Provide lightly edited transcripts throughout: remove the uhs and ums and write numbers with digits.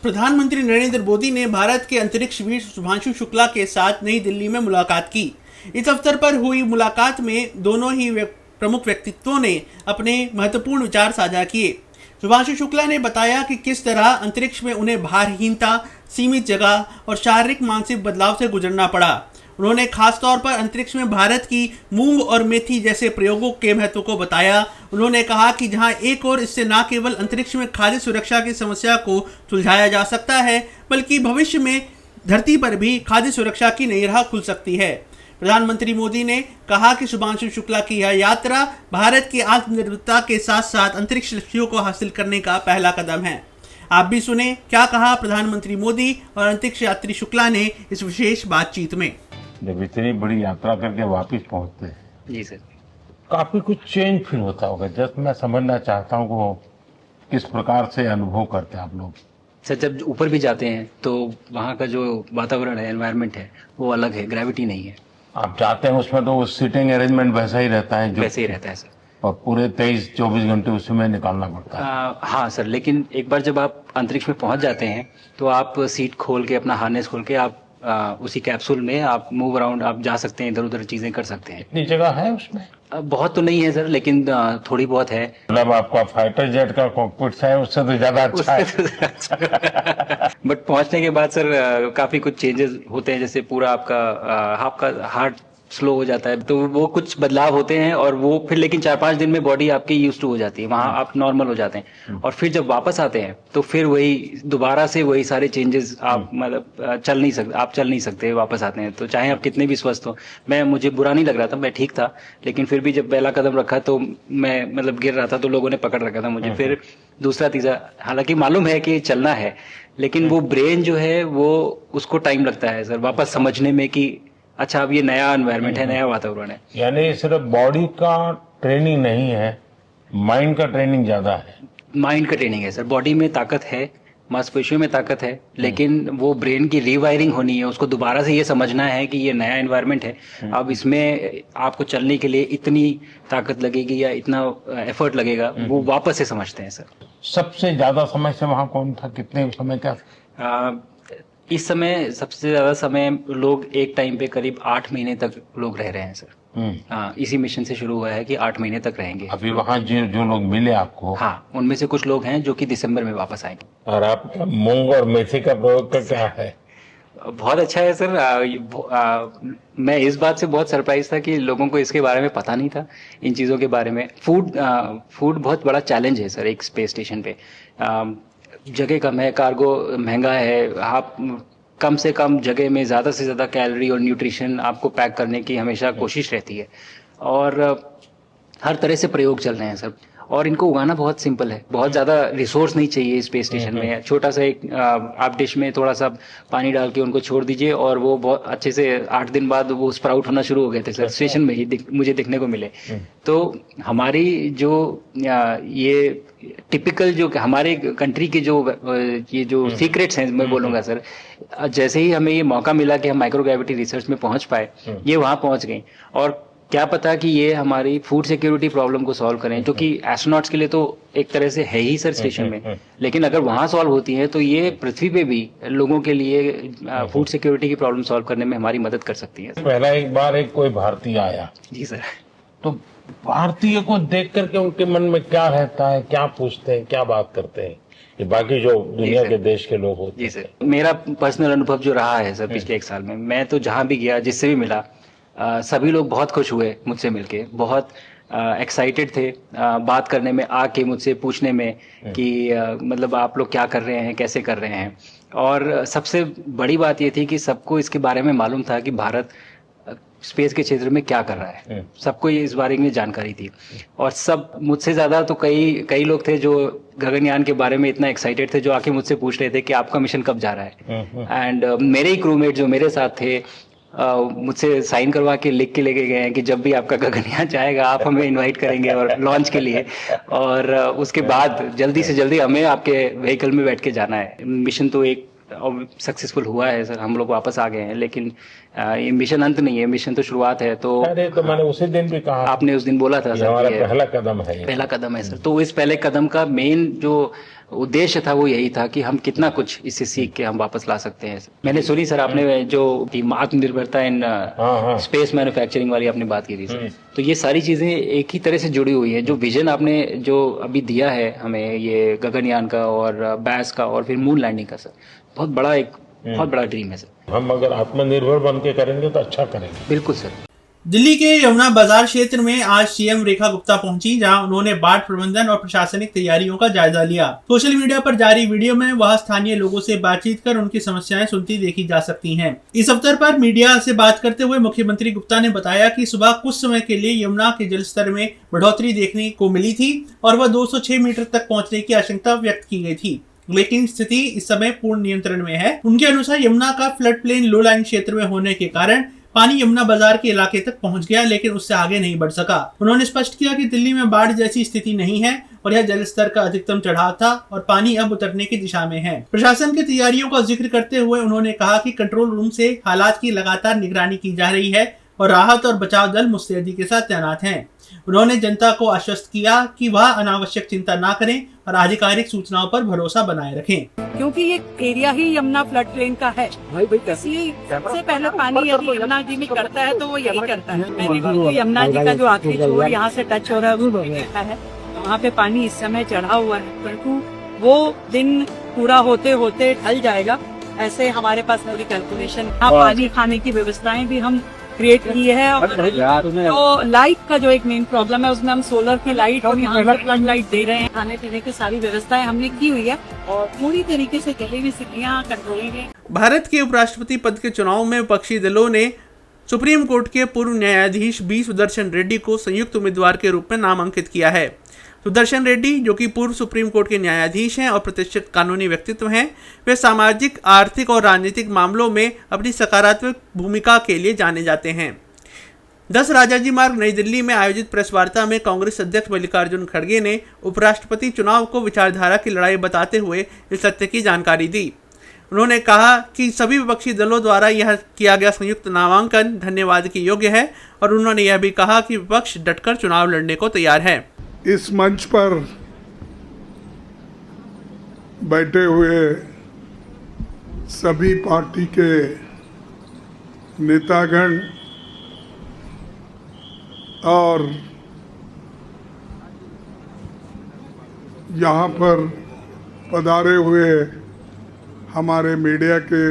प्रधानमंत्री नरेंद्र मोदी ने भारत के अंतरिक्ष वीर शुभांशु शुक्ला के साथ नई दिल्ली में मुलाकात की। इस अवसर पर हुई मुलाकात में दोनों ही प्रमुख व्यक्तित्वों ने अपने महत्वपूर्ण विचार साझा किए। शुभांशु शुक्ला ने बताया कि किस तरह अंतरिक्ष में उन्हें भारहीनता, सीमित जगह और शारीरिक मानसिक बदलाव से गुजरना पड़ा। उन्होंने खासतौर पर अंतरिक्ष में भारत की मूंग और मेथी जैसे प्रयोगों के महत्व को बताया। उन्होंने कहा कि जहां एक ओर इससे न केवल अंतरिक्ष में खाद्य सुरक्षा की समस्या को सुलझाया जा सकता है, बल्कि भविष्य में धरती पर भी खाद्य सुरक्षा की नई राह खुल सकती है। प्रधानमंत्री मोदी ने कहा कि शुभांशु शुक्ला की यह यात्रा भारत की आत्मनिर्भरता के साथ साथ अंतरिक्ष लक्ष्यों को हासिल करने का पहला कदम है। आप भी सुने क्या कहा प्रधानमंत्री मोदी और अंतरिक्ष यात्री शुक्ला ने इस विशेष बातचीत में। जब इतनी बड़ी यात्रा करके वापस पहुंचते हैं जी सर, काफी कुछ चेंज फील होता होगा। जस्ट मैं समझना चाहता हूँ वो किस प्रकार से अनुभव करते हैं आप लोग। सर जब ऊपर भी जाते हैं तो वहाँ का जो वातावरण है, एनवायरनमेंट है, वो अलग है, ग्रेविटी नहीं है। आप जाते हैं उसमें तो वो सीटिंग अरेंजमेंट वैसा ही रहता है जो वैसे ही रहता है सर, और पूरे 23-24 घंटे उसमें निकालना पड़ता है। हाँ सर, लेकिन एक बार जब आप अंतरिक्ष में पहुंच जाते हैं तो आप सीट खोल के, अपना हार्नेस खोल के आप उसी कैप्सूल में आप मूव अराउंड आप जा सकते हैं, इधर उधर चीजें कर सकते हैं। इतनी जगह है उसमें? बहुत तो नहीं है सर, लेकिन थोड़ी बहुत है। मतलब आपका फाइटर जेट का कॉकपिट है, उससे तो ज्यादा अच्छा है। बट पहुंचने के बाद सर काफी कुछ चेंजेस होते हैं, जैसे पूरा आपका हार्ट स्लो हो जाता है, तो वो कुछ बदलाव होते हैं और वो फिर लेकिन 4-5 दिन में बॉडी आपकी यूज टू हो जाती है, वहाँ आप नॉर्मल हो जाते हैं। और फिर जब वापस आते हैं तो फिर वही दोबारा से वही सारे चेंजेस आप मतलब चल नहीं सकते वापस आते हैं, तो चाहे आप कितने भी स्वस्थ हो। मुझे बुरा नहीं लग रहा था, मैं ठीक था, लेकिन फिर भी जब पहला कदम रखा तो मैं मतलब गिर रहा था तो लोगों ने पकड़ रखा था मुझे। फिर दूसरा तीसरा, हालांकि मालूम है कि चलना है, लेकिन वो ब्रेन जो है वो उसको टाइम लगता है सर वापस समझने में कि अच्छा अब ये नया एनवायरनमेंट है, नया वातावरण है। यानी सिर्फ बॉडी का ट्रेनिंग नहीं है, माइंड का ट्रेनिंग ज्यादा है। माइंड का ट्रेनिंग है सर, बॉडी में ताकत है, मांसपेशियों में ताकत है, लेकिन वो ब्रेन की रीवायरिंग होनी है, उसको दोबारा से ये समझना है कि ये नया एनवायरनमेंट है। अब इसमें आपको चलने के लिए इतनी ताकत लगेगी या इतना एफर्ट लगेगा, वो वापस से समझते हैं सर। सबसे ज्यादा समय से वहां कौन था, कितने समय का? इस समय सबसे ज्यादा समय लोग एक टाइम पे करीब 8 महीने तक लोग रह रहे हैं सर। हाँ, इसी मिशन से शुरू हुआ है कि 8 महीने तक रहेंगे। अभी वहाँ जो लोग मिले आपको? हाँ, उनमें से कुछ लोग हैं जो कि दिसंबर में वापस आएंगे। और आपका मूंग और मेथी का प्रयोग का क्या है? बहुत अच्छा है सर। मैं इस बात से बहुत सरप्राइज था कि लोगों को इसके बारे में पता नहीं था, इन चीज़ों के बारे में। फूड बहुत बड़ा चैलेंज है सर एक स्पेस स्टेशन पे। जगह कम है, कार्गो महंगा है, आप कम से कम जगह में ज़्यादा से ज़्यादा कैलोरी और न्यूट्रिशन आपको पैक करने की हमेशा कोशिश रहती है, और हर तरह से प्रयोग चल रहे हैं सर। और इनको उगाना बहुत सिंपल है, बहुत ज़्यादा रिसोर्स नहीं चाहिए स्पेस स्टेशन में। छोटा सा एक आप डिश में थोड़ा सा पानी डाल के उनको छोड़ दीजिए और वो बहुत अच्छे से 8 दिन बाद वो स्प्राउट होना शुरू हो गए थे सर, स्टेशन में ही मुझे देखने को मिले। तो हमारी जो ये टिपिकल जो हमारे कंट्री के ये जो सीक्रेट्स हैं, मैं बोलूँगा सर, जैसे ही हमें ये मौका मिला कि हम माइक्रोग्रेविटी रिसर्च में पहुँच पाए, ये वहाँ पहुँच गई। और क्या पता कि ये हमारी फूड सिक्योरिटी प्रॉब्लम को सॉल्व करें, जो कि एस्ट्रोनॉट्स के लिए तो एक तरह से है ही सर स्टेशन में, लेकिन अगर वहाँ सॉल्व होती है तो ये पृथ्वी पे भी लोगों के लिए फूड सिक्योरिटी की प्रॉब्लम सॉल्व करने में हमारी मदद कर सकती है। पहला एक बार एक कोई भारतीय आया जी सर, तो भारतीय को देख करके उनके मन में क्या रहता है, क्या पूछते हैं, क्या बात करते हैं, ये बाकी जो दुनिया के देश के लोग होते हैं? जी सर, मेरा पर्सनल अनुभव जो रहा है सर पिछले 1 साल में, मैं तो जहाँ भी गया, जिससे भी मिला, सभी लोग बहुत खुश हुए मुझसे मिलके, बहुत एक्साइटेड थे बात करने में, आके मुझसे पूछने में कि मतलब आप लोग क्या कर रहे हैं, कैसे कर रहे हैं। और सबसे बड़ी बात ये थी कि सबको इसके बारे में मालूम था कि भारत स्पेस के क्षेत्र में क्या कर रहा है, सबको ये इस बारे में जानकारी थी। और सब मुझसे ज़्यादा तो कई लोग थे जो गगनयान के बारे में इतना एक्साइटेड थे, जो आके मुझसे पूछ रहे थे कि आपका मिशन कब जा रहा है। एंड मेरे ही क्रूमेट जो मेरे साथ थे, मुझसे साइन करवा के लिख के लेके गए हैं कि जब भी आपका गगनयान जाएगा आप हमें इनवाइट करेंगे और लॉन्च के लिए, और उसके बाद जल्दी से जल्दी हमें आपके व्हीकल में बैठ के जाना है। मिशन तो एक सक्सेसफुल हुआ है सर, हम लोग वापस आ गए हैं, लेकिन ये मिशन अंत नहीं है, मिशन तो शुरुआत है। तो अरे तो मैंने उसी दिन भी कहा, आपने उस दिन बोला था सर, हमारा पहला कदम है, पहला कदम है सर। तो इस पहले कदम का मेन जो उद्देश्य था वो यही था कि हम कितना कुछ इससे सीख के हम वापस ला सकते हैं। मैंने सुनी सर आपने जो आत्मनिर्भरता इन हाँ। स्पेस मैन्युफैक्चरिंग वाली आपने बात की थी सर, तो ये सारी चीजें एक ही तरह से जुड़ी हुई है। जो विजन आपने जो अभी दिया है हमें, ये गगनयान का और बैस का और फिर मून लैंडिंग का सर, बहुत बड़ा ड्रीम है सर। हम अगर आत्मनिर्भर बन के करेंगे तो अच्छा करेंगे। बिल्कुल सर। दिल्ली के यमुना बाजार क्षेत्र में आज सीएम रेखा गुप्ता पहुंची, जहां उन्होंने बाढ़ प्रबंधन और प्रशासनिक तैयारियों का जायजा लिया। सोशल मीडिया पर जारी वीडियो में वह स्थानीय लोगों से बातचीत कर उनकी समस्याएं सुनती देखी जा सकती हैं। इस अवसर पर मीडिया से बात करते हुए मुख्यमंत्री गुप्ता ने बताया कि सुबह कुछ समय के लिए यमुना के जलस्तर में बढ़ोतरी देखने को मिली थी और वह 206 मीटर तक पहुंचने की आशंका व्यक्त की गई थी, लेकिन स्थिति इस समय पूर्ण नियंत्रण में है। उनके अनुसार यमुना का फ्लड प्लेन लो लाइन क्षेत्र में होने के कारण पानी यमुना बाजार के इलाके तक पहुंच गया, लेकिन उससे आगे नहीं बढ़ सका। उन्होंने स्पष्ट किया कि दिल्ली में बाढ़ जैसी स्थिति नहीं है और यह जलस्तर का अधिकतम चढ़ाव था और पानी अब उतरने की दिशा में है। प्रशासन की तैयारियों का जिक्र करते हुए उन्होंने कहा कि कंट्रोल रूम से हालात की लगातार निगरानी की जा रही है और राहत और बचाव दल मुस्तैदी के साथ तैनात हैं। उन्होंने जनता को आश्वस्त किया कि वह अनावश्यक चिंता न करें और आधिकारिक सूचनाओं पर भरोसा बनाए रखें, क्योंकि ये एरिया ही यमुना फ्लड प्लेन का है। इसलिए सबसे पहले पानी यदि यमुना जी में करता है तो वो यही करता है। मैंने यमुना जी का जो आखिरी छोर यहाँ से टच हो रहा है वो देखा है, वहाँ पे पानी इस समय चढ़ा हुआ है, परंतु वो दिन पूरा होते होते ढल जाएगा। ऐसे हमारे पास पूरी कैलकुलेशन, पानी खाने की व्यवस्थाएं भी हम क्रिएट की है। और तो लाइट का जो एक मेन प्रॉब्लम है उसमें हम सोलर की लाइट और यहाँ पे फ्लड लाइट दे रहे हैं। खाने पीने की सारी व्यवस्थाएं हमने की हुई है और पूरी तरीके से गली में सिटियाँ कंट्रोलिंग है। भारत के उपराष्ट्रपति पद के चुनाव में विपक्षी दलों ने सुप्रीम कोर्ट के पूर्व न्यायाधीश बी सुदर्शन रेड्डी को संयुक्त उम्मीदवार के रूप में नामांकित किया है। सुदर्शन रेड्डी, जो कि पूर्व सुप्रीम कोर्ट के न्यायाधीश हैं और प्रतिष्ठित कानूनी व्यक्तित्व हैं, वे सामाजिक, आर्थिक और राजनीतिक मामलों में अपनी सकारात्मक भूमिका के लिए जाने जाते हैं। 10 राजाजी मार्ग नई दिल्ली में आयोजित प्रेस वार्ता में कांग्रेस अध्यक्ष मल्लिकार्जुन खड़गे ने उपराष्ट्रपति चुनाव को विचारधारा की लड़ाई बताते हुए इस तथ्य की जानकारी दी। उन्होंने कहा कि सभी विपक्षी दलों द्वारा यह किया गया संयुक्त नामांकन धन्यवाद के योग्य है और उन्होंने यह भी कहा कि विपक्ष डटकर चुनाव लड़ने को तैयार है। इस मंच पर बैठे हुए सभी पार्टी के नेतागण और यहाँ पर पधारे हुए हमारे मीडिया के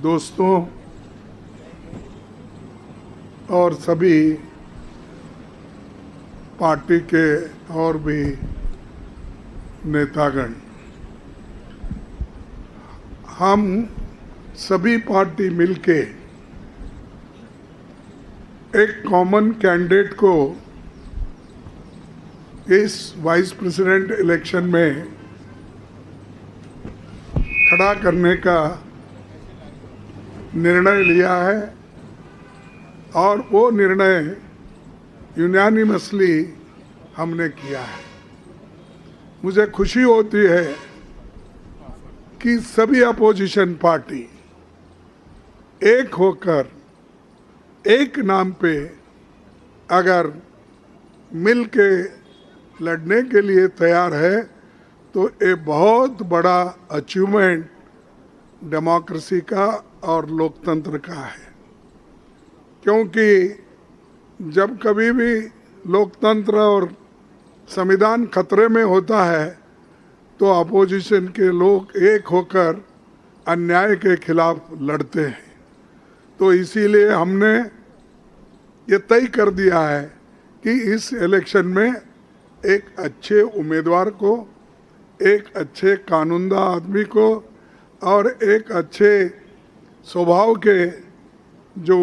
दोस्तों और सभी पार्टी के और भी नेतागण, हम सभी पार्टी मिलके एक कॉमन कैंडिडेट को इस वाइस प्रेसिडेंट इलेक्शन में खड़ा करने का निर्णय लिया है और वो निर्णय यूनानिमसली हमने किया है। मुझे खुशी होती है कि सभी अपोजिशन पार्टी एक होकर एक नाम पे अगर मिल के लड़ने के लिए तैयार है तो ये बहुत बड़ा अचीवमेंट डेमोक्रेसी का और लोकतंत्र का है। क्योंकि जब कभी भी लोकतंत्र और संविधान खतरे में होता है तो अपोजिशन के लोग एक होकर अन्याय के खिलाफ लड़ते हैं। तो इसीलिए हमने ये तय कर दिया है कि इस इलेक्शन में एक अच्छे उम्मीदवार को, एक अच्छे कानूनदा आदमी को और एक अच्छे स्वभाव के जो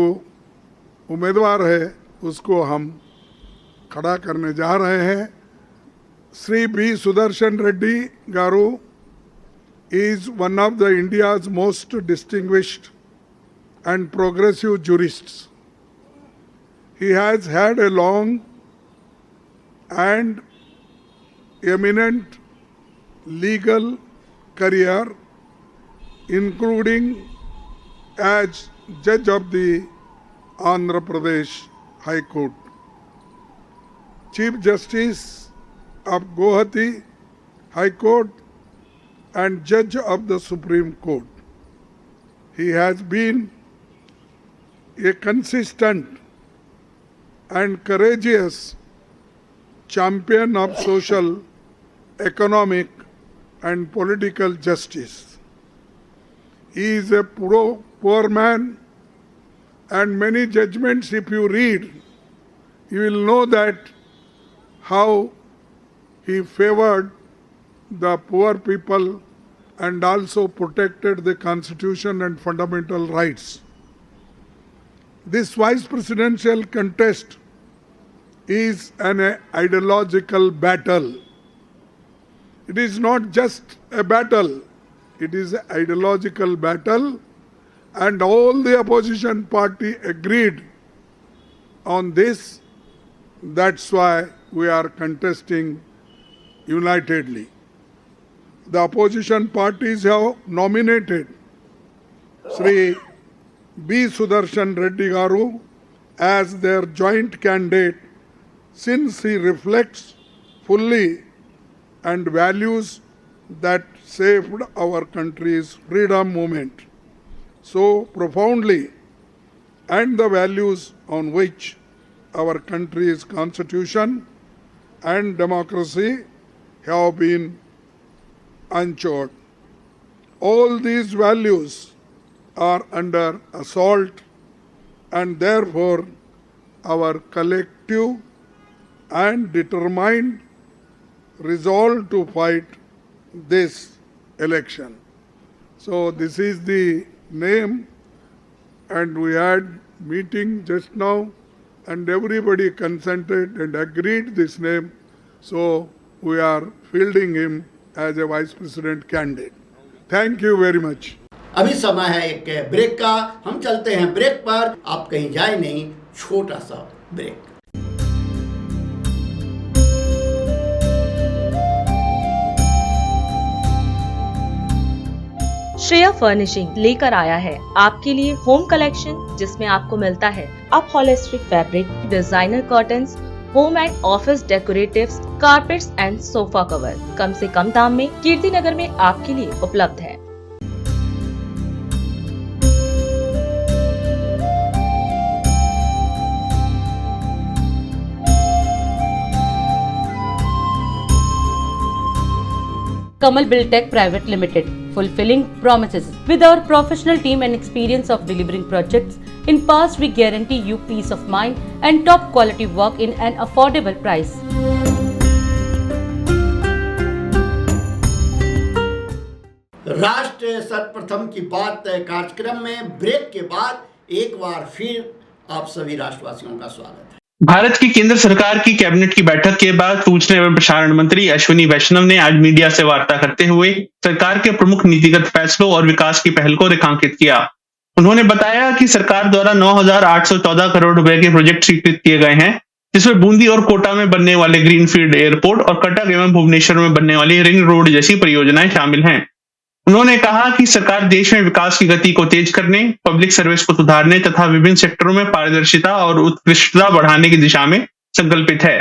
उम्मीदवार है उसको हम खड़ा करने जा रहे हैं। Shri B Sudarshan Reddy garu is one of the India's most distinguished and progressive jurists. He has had a long and eminent legal career, including as judge of the Andhra Pradesh High Court, Chief Justice of Guwahati High Court, and judge of the Supreme Court. He has been a consistent and courageous champion of social, economic, and political justice. He is a poor man, and many judgments, if you read, you will know that how he favored the poor people and also protected the constitution and fundamental rights. This vice presidential contest is an ideological battle. It is not just a battle, it is an ideological battle, and all the opposition party agreed on this. That's why we are contesting unitedly. The opposition parties have nominated Sri B. Sudarshan Reddy Garu as their joint candidate, since he reflects fully and values that saved our country's freedom movement so profoundly, and the values on which our country's constitution and democracy have been anchored. All these values are under assault, and therefore our collective and determined resolve to fight this election. So this is the name, and we had meeting just now, and everybody consented and agreed this name. So we are fielding him as a vice president candidate. Thank you very much. अभी समय है एक break का। हम चलते हैं break पर, आप कहीं जाए नहीं, छोटा सा ब्रेक। श्रेया फर्निशिंग लेकर आया है आपके लिए होम कलेक्शन, जिसमें आपको मिलता है upholstery fabric, designer curtains, home and office decoratives, carpets and sofa cover कम से कम दाम में कीर्ति नगर में आपके लिए उपलब्ध है। Kamal Buildtech Private Limited, fulfilling promises. With our professional team and experience of delivering projects in past, we guarantee you peace of mind and top quality work in an affordable price. राष्ट्र सर्वप्रथम की बात कार्यक्रम में break के बाद एक बार फिर आप सभी राष्ट्रवासियों का स्वागत है। भारत की केंद्र सरकार की कैबिनेट की बैठक के बाद सूचना एवं प्रसारण मंत्री अश्विनी वैष्णव ने आज मीडिया से वार्ता करते हुए सरकार के प्रमुख नीतिगत फैसलों और विकास की पहल को रेखांकित किया। उन्होंने बताया कि सरकार द्वारा 9,814 करोड़ रुपए के प्रोजेक्ट स्वीकृत किए गए हैं, जिसमें बूंदी और कोटा में बनने वाले ग्रीनफील्ड एयरपोर्ट और कटक एवं भुवनेश्वर में बनने वाली रिंग रोड जैसी परियोजनाएं शामिल हैं। उन्होंने कहा कि सरकार देश में विकास की गति को तेज करने, पब्लिक सर्विस को सुधारने तथा विभिन्न सेक्टरों में पारदर्शिता और उत्कृष्टता बढ़ाने की दिशा में संकल्पित है।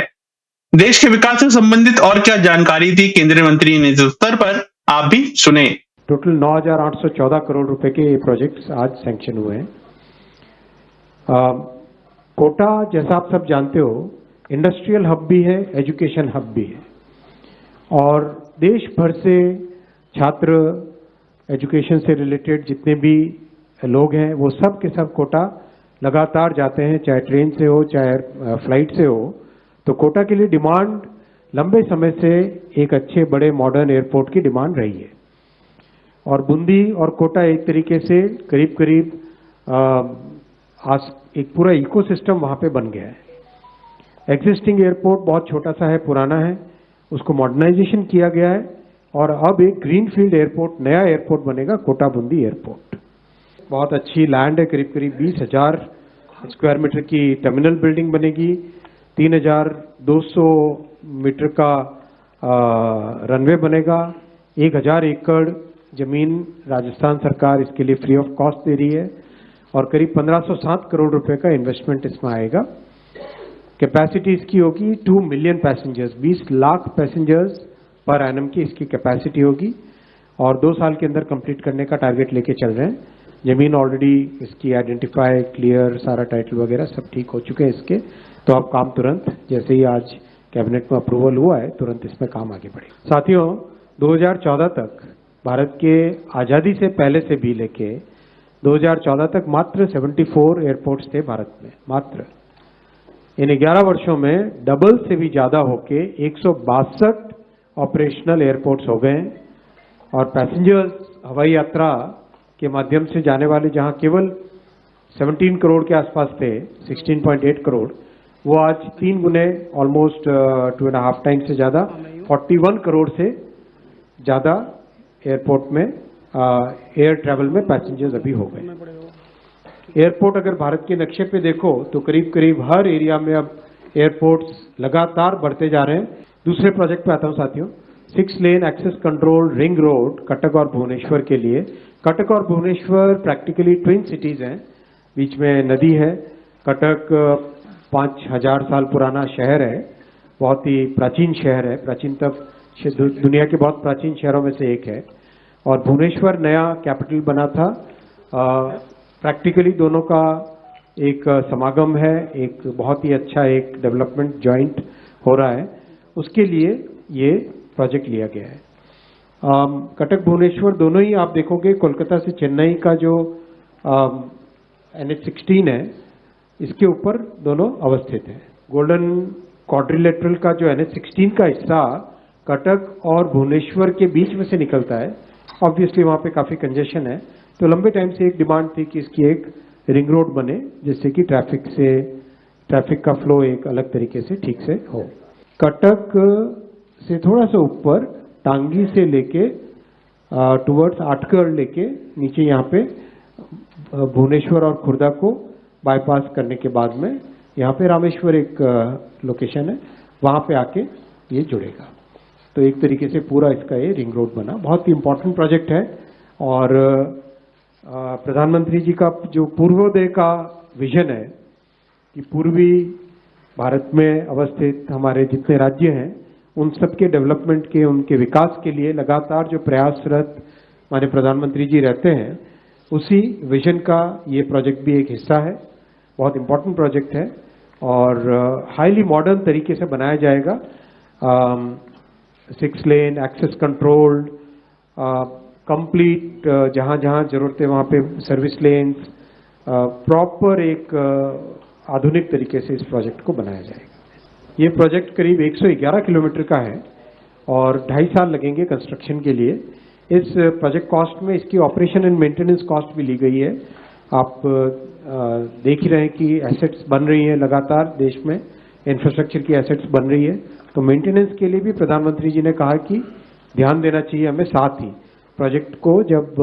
देश के विकास से संबंधित और क्या जानकारी दी केंद्रीय मंत्री ने इस उत्तर पर, आप भी सुने। टोटल 9,814 करोड़ रुपए के प्रोजेक्ट्स आज सैंक्शन हुए हैं। कोटा, जैसा आप सब जानते हो, इंडस्ट्रियल हब भी है, एजुकेशन हब भी है, और देश भर से छात्र, एजुकेशन से रिलेटेड जितने भी लोग हैं, वो सब के सब कोटा लगातार जाते हैं, चाहे ट्रेन से हो चाहे फ्लाइट से हो। तो कोटा के लिए डिमांड लंबे समय से एक अच्छे बड़े मॉडर्न एयरपोर्ट की डिमांड रही है, और बूंदी और कोटा एक तरीके से करीब करीब आज एक पूरा इकोसिस्टम वहाँ पे बन गया है। एग्जिस्टिंग एयरपोर्ट बहुत छोटा सा है, पुराना है, उसको मॉडर्नाइजेशन किया गया है, और अब एक ग्रीनफील्ड एयरपोर्ट, नया एयरपोर्ट बनेगा, कोटा बूंदी एयरपोर्ट। बहुत अच्छी लैंड है, करीब करीब 20,000 स्क्वायर मीटर की टर्मिनल बिल्डिंग बनेगी, 3,200 मीटर का रनवे बनेगा, 1,000 एकड़ जमीन राजस्थान सरकार इसके लिए फ्री ऑफ कॉस्ट दे रही है, और करीब 1,507 करोड़ रुपए का इन्वेस्टमेंट इसमें आएगा। कैपेसिटी इसकी होगी 2 million passengers, 20 lakh passengers per annum की इसकी कैपेसिटी होगी, और 2 साल के अंदर कंप्लीट करने का टारगेट लेके चल रहे हैं। जमीन ऑलरेडी इसकी आइडेंटिफाई, क्लियर, सारा टाइटल वगैरह सब ठीक हो चुके हैं इसके। तो अब काम तुरंत, जैसे ही आज कैबिनेट में अप्रूवल हुआ है, तुरंत इसमें काम आगे बढ़ेगा। साथियों, 2014 तक भारत के आज़ादी से पहले से भी लेके 2014 तक मात्र 74 एयरपोर्ट्स थे भारत में, मात्र। इन 11 वर्षों में डबल से भी ज़्यादा होके 162 ऑपरेशनल एयरपोर्ट्स हो गए हैं। और पैसेंजर्स हवाई यात्रा के माध्यम से जाने वाले जहां केवल 17 करोड़ के आसपास थे, 16.8 करोड़, वो आज 3 गुने, ऑलमोस्ट 2.5 टाइम्स से ज़्यादा, 41 करोड़ से ज़्यादा एयरपोर्ट में एयर ट्रैवल में पैसेंजर्स अभी हो गए। एयरपोर्ट अगर भारत के नक्शे पे देखो तो करीब करीब हर एरिया में अब एयरपोर्ट्स लगातार बढ़ते जा रहे हैं। दूसरे प्रोजेक्ट पे आता हूँ साथियों, 6 lane access control ring road Cuttack और भुवनेश्वर के लिए। कटक और भुवनेश्वर प्रैक्टिकली ट्विन सिटीज हैं, बीच में नदी है। कटक 5000 साल पुराना शहर है, बहुत ही प्राचीन शहर है, प्राचीनतम दुनिया के बहुत प्राचीन शहरों में से एक है। और भुवनेश्वर नया कैपिटल बना था। प्रैक्टिकली दोनों का एक समागम है, एक बहुत ही अच्छा एक डेवलपमेंट जॉइंट हो रहा है, उसके लिए ये प्रोजेक्ट लिया गया है। कटक भुवनेश्वर दोनों ही आप देखोगे कोलकाता से चेन्नई का जो NH16 है, इसके ऊपर दोनों अवस्थित है। गोल्डन क्वाड्रिलेटरल का जो NH16 का हिस्सा कटक और भुवनेश्वर के बीच में से निकलता है। ऑब्वियसली वहाँ पे काफ़ी कंजेशन है, तो लंबे टाइम से एक डिमांड थी कि इसकी एक रिंग रोड बने, जिससे कि ट्रैफिक का फ्लो एक अलग तरीके से ठीक से हो। कटक से थोड़ा सा ऊपर टांगी से लेके टुवर्ड्स आटगढ़ लेके नीचे यहाँ पे भुवनेश्वर और खुर्दा को बाईपास करने के बाद में यहाँ पे रामेश्वर एक लोकेशन है, वहाँ पे आके ये जुड़ेगा। तो एक तरीके से पूरा इसका ये रिंग रोड बना, बहुत ही इम्पोर्टेंट प्रोजेक्ट है। और प्रधानमंत्री जी का जो पूर्वोदय का विजन है कि पूर्वी भारत में अवस्थित हमारे जितने राज्य हैं, उन सब के डेवलपमेंट के, उनके विकास के लिए लगातार जो प्रयासरत हमारे प्रधानमंत्री जी रहते हैं, उसी विजन का ये प्रोजेक्ट भी एक हिस्सा है। बहुत इम्पोर्टेंट प्रोजेक्ट है और हाईली मॉडर्न तरीके से बनाया जाएगा। 6 लेन एक्सेस कंट्रोल्ड, कंप्लीट, जहाँ जहाँ जरूरत है वहाँ पे सर्विस लेन्स, प्रॉपर एक आधुनिक तरीके से इस प्रोजेक्ट को बनाया जाएगा। ये प्रोजेक्ट करीब 111 किलोमीटर का है और 2.5 साल लगेंगे कंस्ट्रक्शन के लिए। इस प्रोजेक्ट कॉस्ट में इसकी ऑपरेशन एंड मेंटेनेंस कॉस्ट भी ली गई है। आप देख ही रहे हैं कि एसेट्स बन रही हैं लगातार, देश में इंफ्रास्ट्रक्चर की एसेट्स बन रही है, तो मेंटेनेंस के लिए भी प्रधानमंत्री जी ने कहा कि ध्यान देना चाहिए हमें। साथ ही प्रोजेक्ट को जब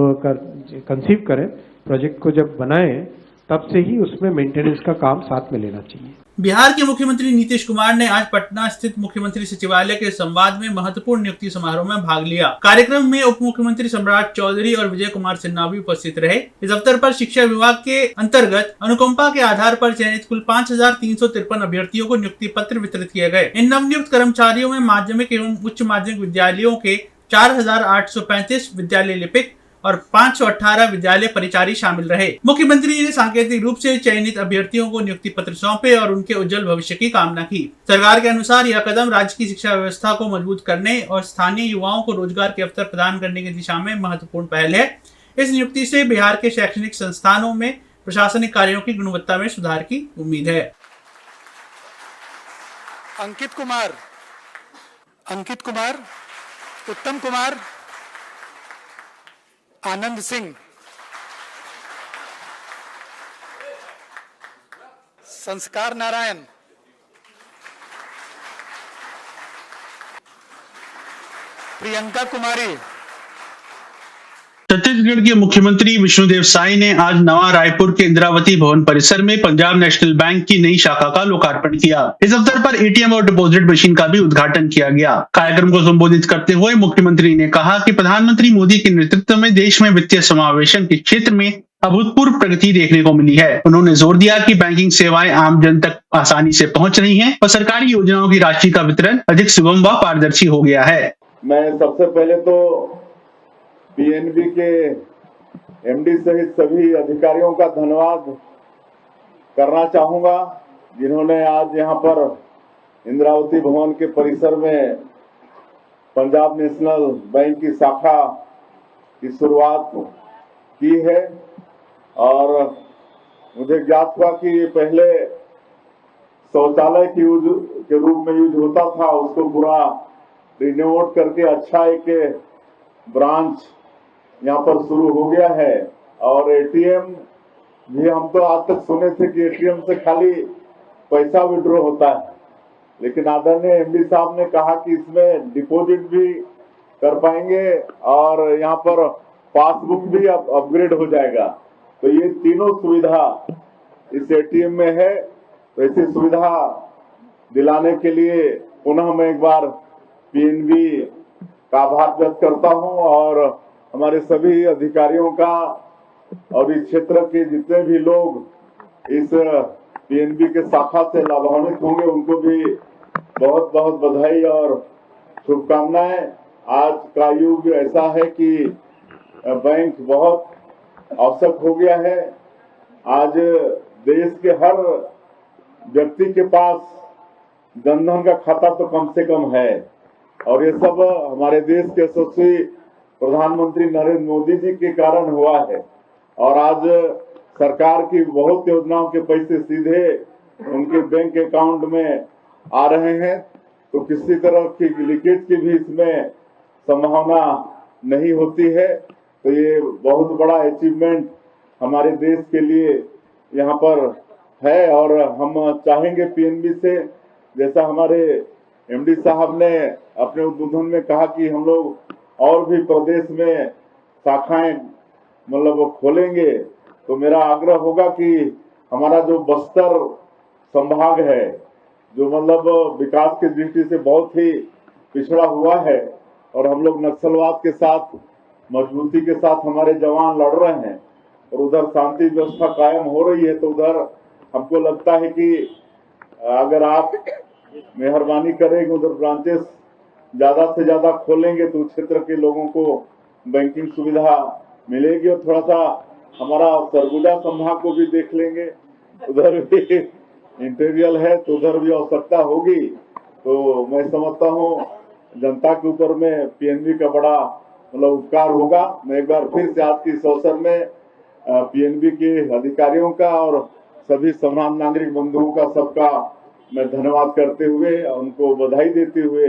कंसीव करें, प्रोजेक्ट को जब बनाएं, तब से ही उसमें मेंटेनेंस का काम साथ में लेना चाहिए। बिहार के मुख्यमंत्री नीतीश कुमार ने आज पटना स्थित मुख्यमंत्री सचिवालय के संवाद में महत्वपूर्ण नियुक्ति समारोह में भाग लिया। कार्यक्रम में उप मुख्यमंत्री सम्राट चौधरी और विजय कुमार सिन्हा भी उपस्थित रहे। इस अवसर पर शिक्षा विभाग के अंतर्गत अनुकंपा के आधार पर चयनित कुल 5353 अभ्यर्थियों को नियुक्ति पत्र वितरित किए गए। इन नवनियुक्त कर्मचारियों में माध्यमिक एवं उच्च माध्यमिक विद्यालयों के 4835 विद्यालय लिपिक और 518 विद्यालय परिचारी शामिल रहे। मुख्यमंत्री जी ने सांकेतिक रूप से चयनित अभ्यर्थियों को नियुक्ति पत्र सौंपे और उनके उज्जवल भविष्य की कामना की। सरकार के अनुसार यह कदम राज्य की शिक्षा व्यवस्था को मजबूत करने और स्थानीय युवाओं को रोजगार के अवसर प्रदान करने की दिशा में महत्वपूर्ण पहल है। इस नियुक्ति से बिहार के शैक्षणिक संस्थानों में प्रशासनिक कार्यों की गुणवत्ता में सुधार की उम्मीद है। अंकित कुमार, उत्तम कुमार, आनंद सिंह, संस्कार नारायण, प्रियंका कुमारी। छत्तीसगढ़ के मुख्यमंत्री विष्णुदेव साय ने आज नवा रायपुर के इंदिरावती भवन परिसर में पंजाब नेशनल बैंक की नई शाखा का लोकार्पण किया। इस अवसर पर एटीएम और डिपॉजिट मशीन का भी उद्घाटन किया गया। कार्यक्रम को संबोधित करते हुए मुख्यमंत्री ने कहा कि प्रधानमंत्री मोदी के नेतृत्व में देश में वित्तीय समावेशन के क्षेत्र में अभूतपूर्व प्रगति देखने को मिली है। उन्होंने जोर दिया कि बैंकिंग सेवाएं आम जन तक आसानी से पहुंच रही हैं और सरकारी योजनाओं की राशि का वितरण अधिक सुगम व पारदर्शी हो गया है। मैं सबसे पहले तो पीएनबी के एमडी सहित सभी अधिकारियों का धन्यवाद करना चाहूंगा, जिन्होंने आज यहाँ पर इंद्रावती भवन के परिसर में पंजाब नेशनल बैंक की शाखा की शुरुआत की है। और मुझे ज्ञात हुआ कि पहले शौचालय के रूप में यूज होता था, उसको पूरा रिनोवेट करके अच्छा एक ब्रांच यहाँ पर शुरू हो गया है। और एटीएम भी हम तो आज तक सुने थे कि एटीएम से खाली पैसा विड्रॉ होता है, लेकिन आदरणीय एमडी साहब ने कहा कि इसमें डिपॉजिट भी कर पाएंगे और यहाँ पर पासबुक भी अपग्रेड हो जाएगा। तो ये तीनों सुविधा इस एटीएम में है। तो ऐसी सुविधा दिलाने के लिए पुनः मैं एक बार पीएनबी का आभार व्यक्त करता हूं और हमारे सभी अधिकारियों का और इस क्षेत्र के जितने भी लोग इस पीएनबी के शाखा से लाभान्वित होंगे उनको भी बहुत बहुत बधाई और शुभकामनाएं। आज का युग ऐसा है कि बैंक बहुत आवश्यक हो गया है। आज देश के हर व्यक्ति के पास जनधन का खाता तो कम से कम है और ये सब हमारे देश के यशस्वी प्रधानमंत्री नरेंद्र मोदी जी के कारण हुआ है। और आज सरकार की बहुत योजनाओं के पैसे सीधे उनके बैंक अकाउंट में आ रहे हैं, तो किसी तरह की लीकेज की भी इसमें संभावना नहीं होती है। तो ये बहुत बड़ा अचीवमेंट हमारे देश के लिए यहाँ पर है और हम चाहेंगे पीएनबी से, जैसा हमारे एमडी साहब ने अपने उद्बोधन में कहा कि हम लोग और भी प्रदेश में शाखाएं मतलब खोलेंगे, तो मेरा आग्रह होगा कि हमारा जो बस्तर संभाग है, जो मतलब विकास की दृष्टि से बहुत ही पिछड़ा हुआ है और हम लोग नक्सलवाद के साथ मजबूती के साथ हमारे जवान लड़ रहे हैं और उधर शांति व्यवस्था कायम हो रही है, तो उधर हमको लगता है कि अगर आप मेहरबानी करेंगे, उधर ब्रांचेस ज्यादा से ज्यादा खोलेंगे तो क्षेत्र के लोगों को बैंकिंग सुविधा मिलेगी। और थोड़ा सा हमारा सरगुजा संभाग को भी देख लेंगे, उधर भी इंटीरियल है तो उधर भी आवश्यकता होगी। तो मैं समझता हूँ जनता के ऊपर में पीएनबी का बड़ा मतलब उपकार होगा। मैं एक बार फिर से आज के इस अवसर में पीएनबी के अधिकारियों का और सभी सम्मान नागरिक बंधुओं का सबका मैं धन्यवाद करते हुए उनको बधाई देते हुए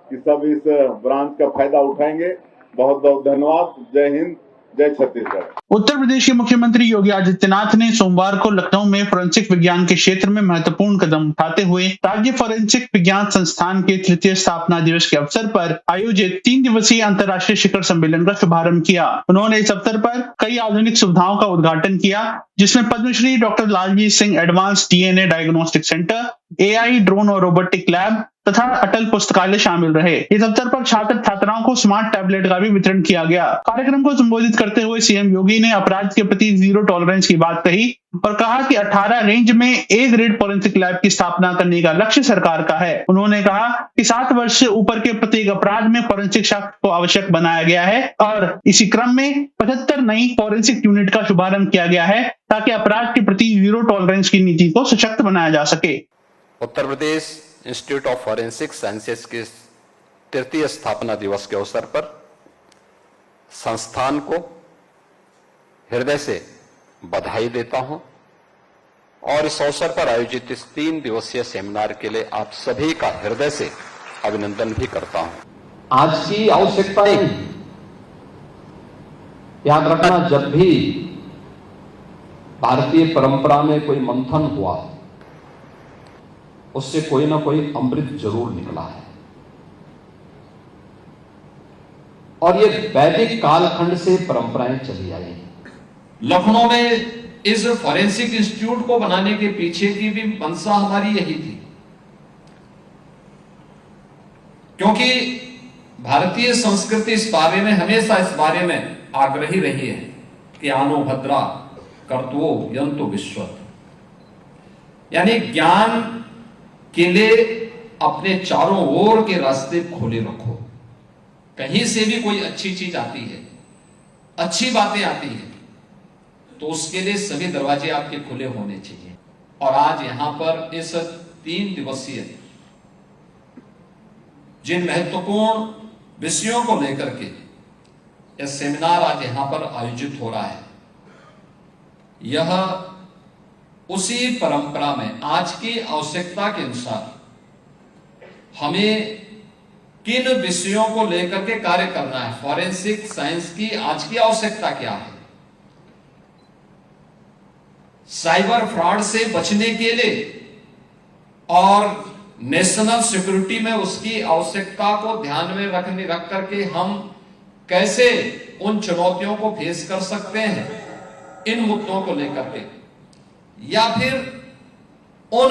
कि सब इस ब्रांच का फायदा उठाएंगे। बहुत बहुत धन्यवाद। जय हिंद, जय छत्तीसगढ़। उत्तर प्रदेश के मुख्यमंत्री योगी आदित्यनाथ ने सोमवार को लखनऊ में फोरेंसिक विज्ञान के क्षेत्र में महत्वपूर्ण कदम उठाते हुए राज्य फोरेंसिक विज्ञान संस्थान के तृतीय स्थापना दिवस के अवसर पर आयोजित 3 दिवसीय अंतर्राष्ट्रीय शिखर सम्मेलन का शुभारंभ किया। उन्होंने इस अवसर पर कई आधुनिक सुविधाओं का उद्घाटन किया, जिसमें Padmashri doctor Laljit Singh advance DNA diagnostic centre, AI drone और रोबोटिक लैब तथा अटल पुस्तकालय शामिल रहे। इस अवसर पर छात्र छात्राओं को स्मार्ट टैबलेट का भी वितरण किया गया। कार्यक्रम को संबोधित करते हुए सीएम योगी ने अपराध के प्रति जीरो टॉलरेंस की बात कही और कहा कि 18 रेंज में ए ग्रेड फोरेंसिक लैब की स्थापना करने का लक्ष्य सरकार का है। उन्होंने कहा कि 7 वर्ष से ऊपर के प्रत्येक अपराध में फोरेंसिक शाखा को आवश्यक बनाया गया है और इसी क्रम में 75 नई फोरेंसिक यूनिट का शुभारंभ किया गया है ताकि अपराध के प्रति जीरो टॉलरेंस की नीति को सशक्त बनाया जा सके। Uttar Pradesh institute of forensic sciences के तृतीय स्थापना दिवस के अवसर पर संस्थान को हृदय से बधाई देता हूं और इस अवसर पर आयोजित इस 3 दिवसीय सेमिनार के लिए आप सभी का हृदय से अभिनंदन भी करता हूं। आज की आवश्यकता नहीं, याद रखना जब भी भारतीय परंपरा में कोई मंथन हुआ उससे कोई ना कोई अमृत जरूर निकला है और ये वैदिक कालखंड से परंपराएं चली आई हैं। लखनऊ में इस फॉरेंसिक इंस्टीट्यूट को बनाने के पीछे की भी मंशा हमारी यही थी, क्योंकि भारतीय संस्कृति इस बारे में हमेशा इस बारे में आग्रही रही है कि आनो भद्रा कर्तवो यंतु विश्वत, यानी ज्ञान के लिए अपने चारों ओर के रास्ते खोले रखो। कहीं से भी कोई अच्छी चीज आती है अच्छी बातें आती हैं तो उसके लिए सभी दरवाजे आपके खुले होने चाहिए। और आज यहां पर इस 3 दिवसीय जिन महत्वपूर्ण विषयों को लेकर के यह सेमिनार आज यहां पर आयोजित हो रहा है, यह उसी परंपरा में आज की आवश्यकता के अनुसार हमें किन विषयों को लेकर के कार्य करना है, फॉरेंसिक साइंस की आज की आवश्यकता क्या है, साइबर फ्रॉड से बचने के लिए और नेशनल सिक्योरिटी में उसकी आवश्यकता को ध्यान में रख करके हम कैसे उन चुनौतियों को फेस कर सकते हैं, इन मुद्दों को लेकर के, या फिर उन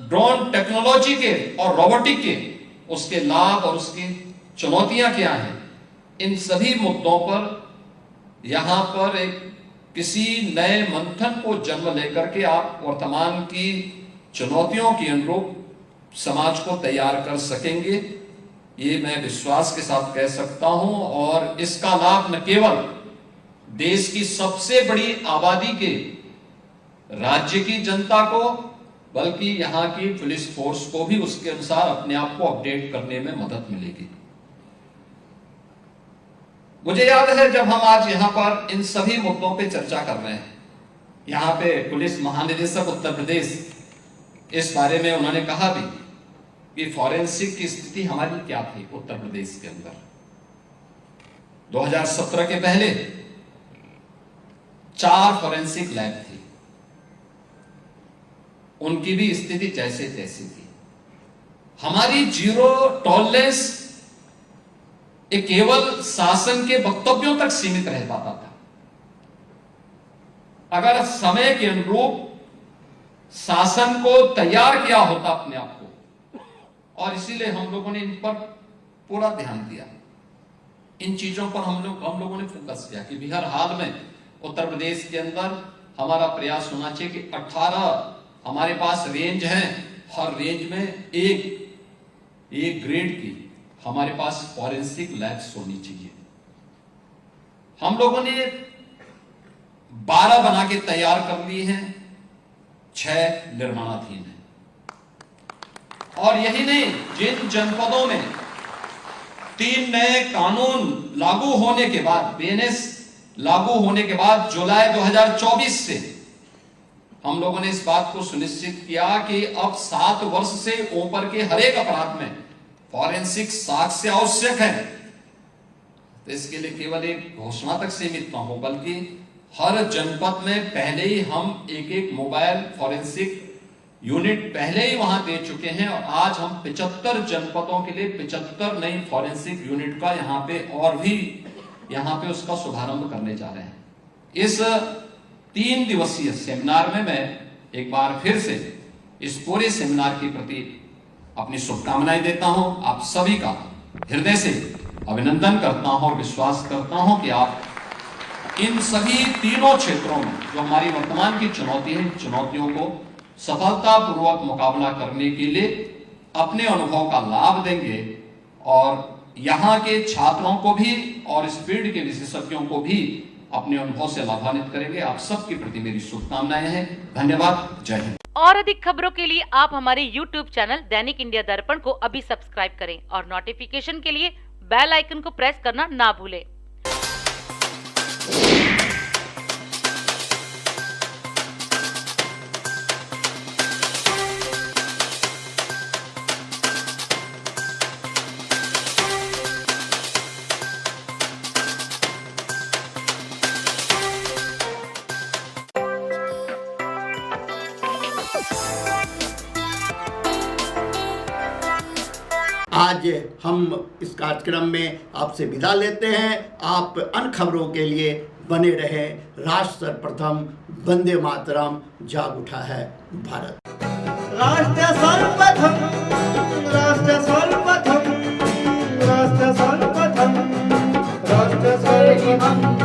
ड्रोन टेक्नोलॉजी के और रोबोटिक के उसके लाभ और उसकी चुनौतियां क्या हैं, इन सभी मुद्दों पर यहां पर एक किसी नए मंथन को जन्म लेकर के आप वर्तमान की चुनौतियों के अनुरूप समाज को तैयार कर सकेंगे, ये मैं विश्वास के साथ कह सकता हूं। और इसका लाभ न केवल देश की सबसे बड़ी आबादी के राज्य की जनता को, बल्कि यहां की पुलिस फोर्स को भी उसके अनुसार अपने आप को अपडेट करने में मदद मिलेगी। मुझे याद है जब हम आज यहां पर इन सभी मुद्दों पे चर्चा कर रहे हैं, यहां पे पुलिस महानिदेशक उत्तर प्रदेश इस बारे में उन्होंने कहा भी कि फॉरेंसिक की स्थिति हमारी क्या थी उत्तर प्रदेश के अंदर। 2017 के पहले 4 फॉरेंसिक लैब थी, उनकी भी स्थिति जैसे तैसी थी। हमारी जीरो टॉलरेंस एक केवल शासन के वक्तव्यों तक सीमित रह पाता था। अगर समय के अनुरूप शासन को तैयार किया होता अपने आप को, और इसीलिए हम लोगों ने इन पर पूरा ध्यान दिया, इन चीजों पर हम लोगों ने फोकस किया कि हर हाल में उत्तर प्रदेश के अंदर हमारा प्रयास होना चाहिए कि 18 हमारे पास रेंज हैं, हर रेंज में एक ग्रेड की हमारे पास फॉरेंसिक लैब्स होनी चाहिए। हम लोगों ने 12 बना के तैयार कर ली हैं, 6 निर्माणाधीन है। और यही नहीं, जिन जनपदों में 3 नए कानून लागू होने के बाद, बीएनएस लागू होने के बाद जुलाई 2024 से हम लोगों ने इस बात को सुनिश्चित किया कि अब 7 वर्ष से ऊपर के हर एक अपराध में फॉरेंसिक साक्ष्य आवश्यक है। तो इसके लिए केवल एक घोषणा तक सीमित न हो, बल्कि हर जनपद में पहले ही हम एक मोबाइल फॉरेंसिक यूनिट पहले ही वहां दे चुके हैं। और आज हम 75 जनपदों के लिए 75 नई फॉरेंसिक यूनिट का यहाँ पे और भी पे उसका शुभारंभ करने जा रहे हैं। इस 3 दिवसीय सेमिनार में मैं एक बार फिर से इस पूरे सेमिनार के प्रति अपनी शुभकामनाएं देता हूं। आप सभी का हृदय से अभिनंदन करता हूं और विश्वास करता हूं कि आप इन सभी तीनों क्षेत्रों में जो हमारी वर्तमान की चुनौती है, चुनौतियों को सफलतापूर्वक मुकाबला करने के लिए अपने अनुभव का लाभ देंगे और यहाँ के छात्रों को भी और इस फील्ड के विशेषज्ञों को भी अपने अनुभव से लाभान्वित करेंगे। आप सबके प्रति मेरी शुभकामनाएं हैं। धन्यवाद। जय हिंद। और अधिक खबरों के लिए आप हमारे YouTube चैनल दैनिक इंडिया दर्पण को अभी सब्सक्राइब करें और नोटिफिकेशन के लिए बेल आइकन को प्रेस करना ना भूलें। आज हम इस कार्यक्रम में आपसे विदा लेते हैं। आप अन्य खबरों के लिए बने रहे। राष्ट्र सर्वप्रथम, वंदे मातरम, जाग उठा है भारत। राष्ट्र सर्वप्रथम, राष्ट्र सर्वप्रथम, राष्ट्र सर्वप्रथम, राष्ट्र सर्वप्रथम।